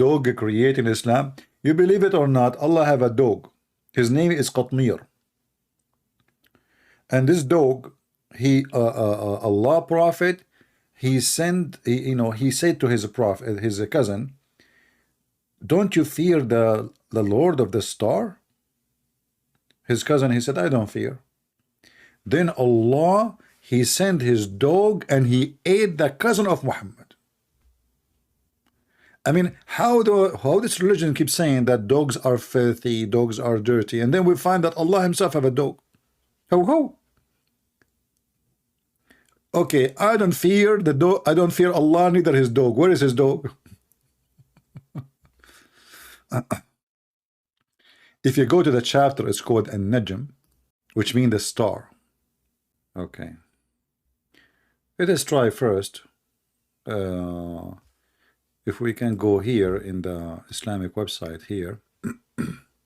dog created in Islam? You believe it or not, Allah have a dog. His name is Qatmir. And this dog, Allah Prophet, he sent, he said to his prophet, his cousin, don't you fear the Lord of the star? His cousin, he said, I don't fear. Then Allah, he sent his dog and he ate the cousin of Muhammad. I mean, how this religion keeps saying that dogs are filthy, dogs are dirty, and then we find that Allah himself have a dog. Ho. Okay, I don't fear the dog. I don't fear Allah, neither his dog. Where is his dog? If you go to the chapter, it's called An-Najm, which means the star. Okay. Let us try first. If we can go here in the Islamic website here.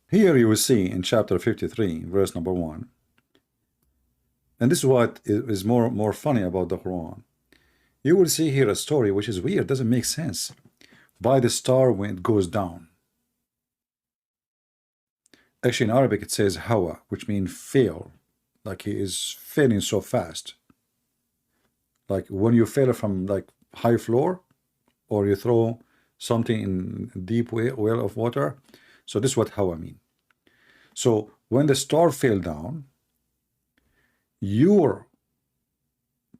Here you will see in chapter 53, verse number 1. And this is what is more funny about the Quran. You will see here a story which is weird, doesn't make sense. By the star when it goes down. Actually, in Arabic, it says hawa, which means fail. Like he is failing so fast. Like when you fail from like high floor, or you throw something in deep well of water. So this is what hawa mean. So when the star fell down, your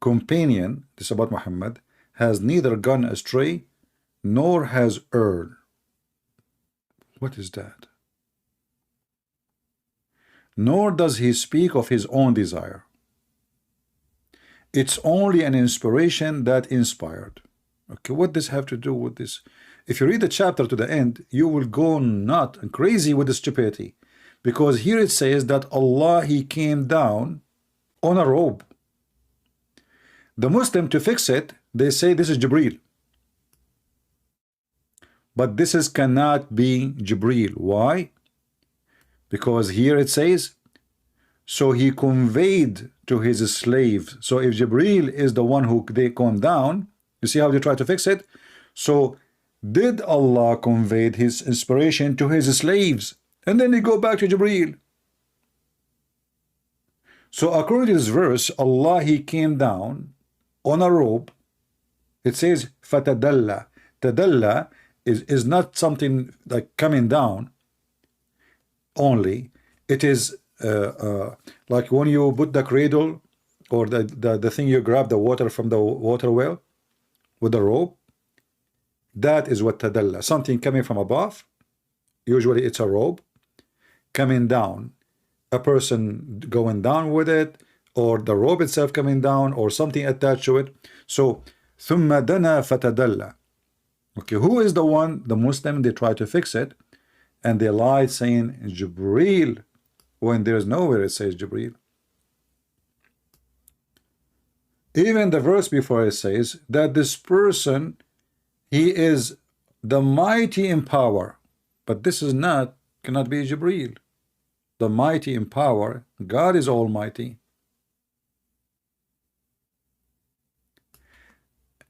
companion, this is about Muhammad, has neither gone astray, nor has erred. What is that? Nor does he speak of his own desire. It's only an inspiration that inspired. Okay, what does have to do with this? If you read the chapter to the end, you will go nut and crazy with the stupidity. Because here it says that Allah, he came down on a robe. The Muslim, to fix it, they say this is Jibreel. But this cannot be Jibreel. Why? Because here it says, so he conveyed to his slave. So if Jibreel is the one who they come down, you see how they try to fix it? So did Allah convey his inspiration to his slaves? And then they go back to Jibreel. So according to this verse, Allah, he came down on a robe. It says fatadalla. Tadalla is not something like coming down only. It is like when you put the cradle or the thing you grab the water from the water well with the rope. That is what tadalla, something coming from above. Usually it's a rope coming down, a person going down with it, or the rope itself coming down, or something attached to it. So ثم دنا فتدلى. Okay, who is the one? The Muslim, they try to fix it, and they lied saying Jibreel, when there's nowhere it says Jibreel. Even the verse before it says that this person, he is the mighty in power, but this is not, cannot be Jibreel. The mighty in power, God is almighty.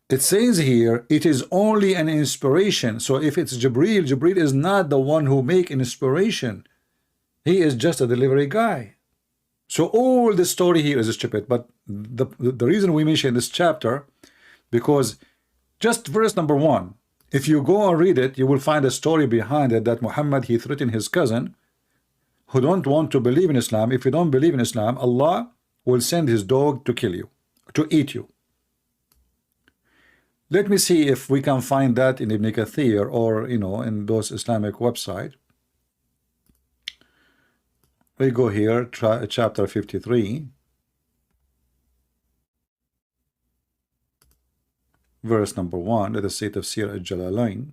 It says here, it is only an inspiration. So if it's Jibreel, Jibreel is not the one who make an inspiration. He is just a delivery guy. So all the story here is stupid. But the reason we mention this chapter, because just verse number 1, if you go and read it, you will find a story behind it that Muhammad, he threatened his cousin who don't want to believe in Islam. If you don't believe in Islam, Allah will send his dog to kill you, to eat you. Let me see if we can find that in Ibn Kathir or, in those Islamic website. We go here, chapter 53, verse number 1. Let us see Tafsir al-Jalalain.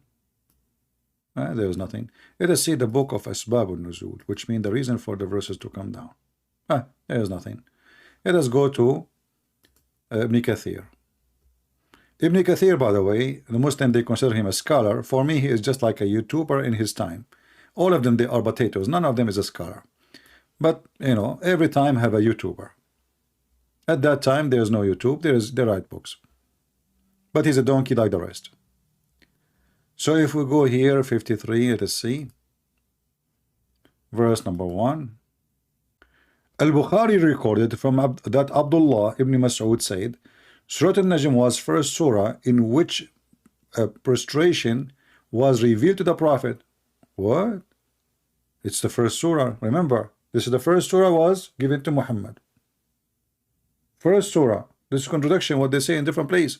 There is nothing. Let us see the book of Asbab al-Nuzul, which means the reason for the verses to come down. There is nothing. Let us go to Ibn Kathir. Ibn Kathir, by the way, the Muslim, they consider him a scholar. For me, he is just like a YouTuber in his time. All of them, they are potatoes. None of them is a scholar. But, every time have a YouTuber. At that time, there is no YouTube. They write books. But he's a donkey like the rest. So if we go here, 53, let us see. Verse number 1. Al-Bukhari recorded from that Abdullah ibn Mas'ud said, Surah Al-Najm was first surah in which prostration was revealed to the Prophet. What? It's the first surah. Remember, this is the first surah was given to Muhammad. First surah. This is contradiction what they say in different place.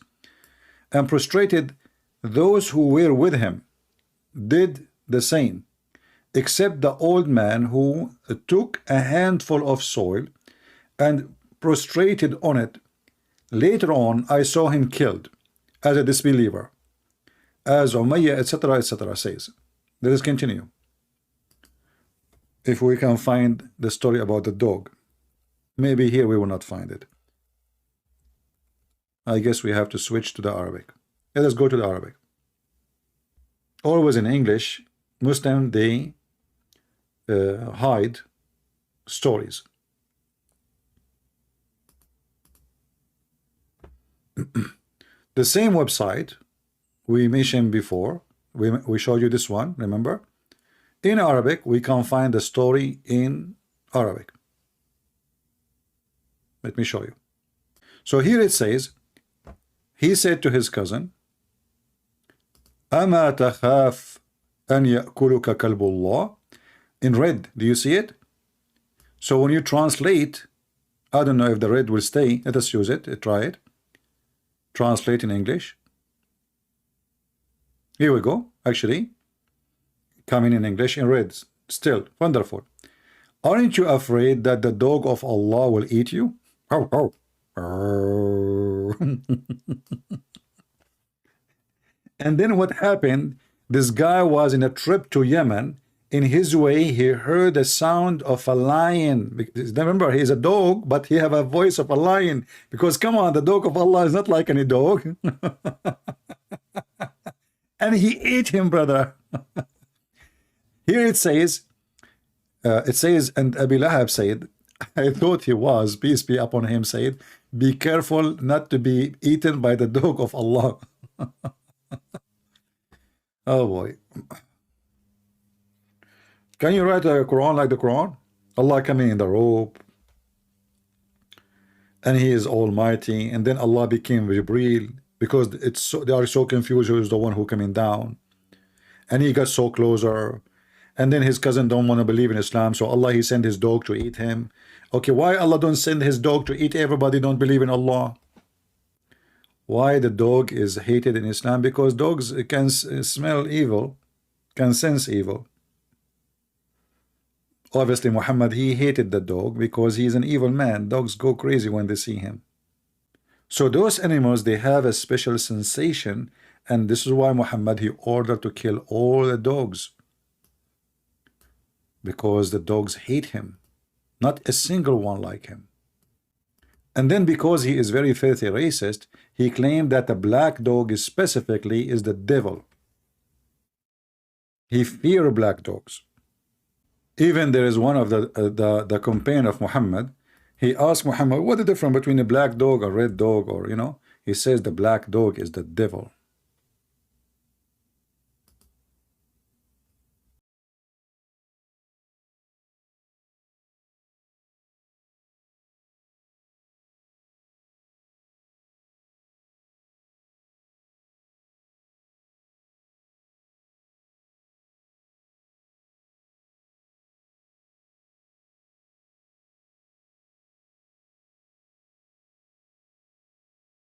And prostrated those who were with him did the same, except the old man who took a handful of soil and prostrated on it. Later on, I saw him killed as a disbeliever, as Umayyah, etc., says. Let us continue. If we can find the story about the dog, maybe here we will not find it. I guess we have to switch to the Arabic. Let us go to the Arabic. Always in English, Muslim, they hide stories. The same website we mentioned before, we showed you this one, remember? In Arabic, we can find the story in Arabic. Let me show you. So here it says, he said to his cousin, أَمَا تَخَافْ أَنْ يَأْكُلُكَ كَلْبُ اللَّهِ. In red, do you see it? So when you translate, I don't know if the red will stay. Let us use it. Try it. Translate in English. Here we go. Actually, coming in English in red. Still wonderful. Aren't you afraid that the dog of Allah will eat you? Oh. And then what happened? This guy was in a trip to Yemen. In his way, he heard the sound of a lion. Remember, he's a dog, but he have a voice of a lion. Because come on, the dog of Allah is not like any dog. And he ate him, brother. Here it says, and Abi Lahab said, I thought he was, peace be upon him, said, be careful not to be eaten by the dog of Allah. Oh boy. Can you write a Quran like the Quran? Allah coming in the robe, and he is almighty, and then Allah became Jibreel, because they are so confused who is the one who coming down, and he got so closer, and then his cousin don't want to believe in Islam, so Allah he sent his dog to eat him. Okay, why Allah don't send his dog to eat everybody don't believe in Allah? Why the dog is hated in Islam? Because dogs can smell evil, can sense evil. Obviously Muhammad, he hated the dog because he is an evil man. Dogs go crazy when they see him. So those animals, they have a special sensation, and this is why Muhammad, he ordered to kill all the dogs, because the dogs hate him, not a single one like him. And then because he is very filthy racist, he claimed that the black dog is specifically is the devil. He feared black dogs. Even there is one of the companion of Muhammad. He asked Muhammad, what is the difference between a black dog, a red dog, or he says the black dog is the devil.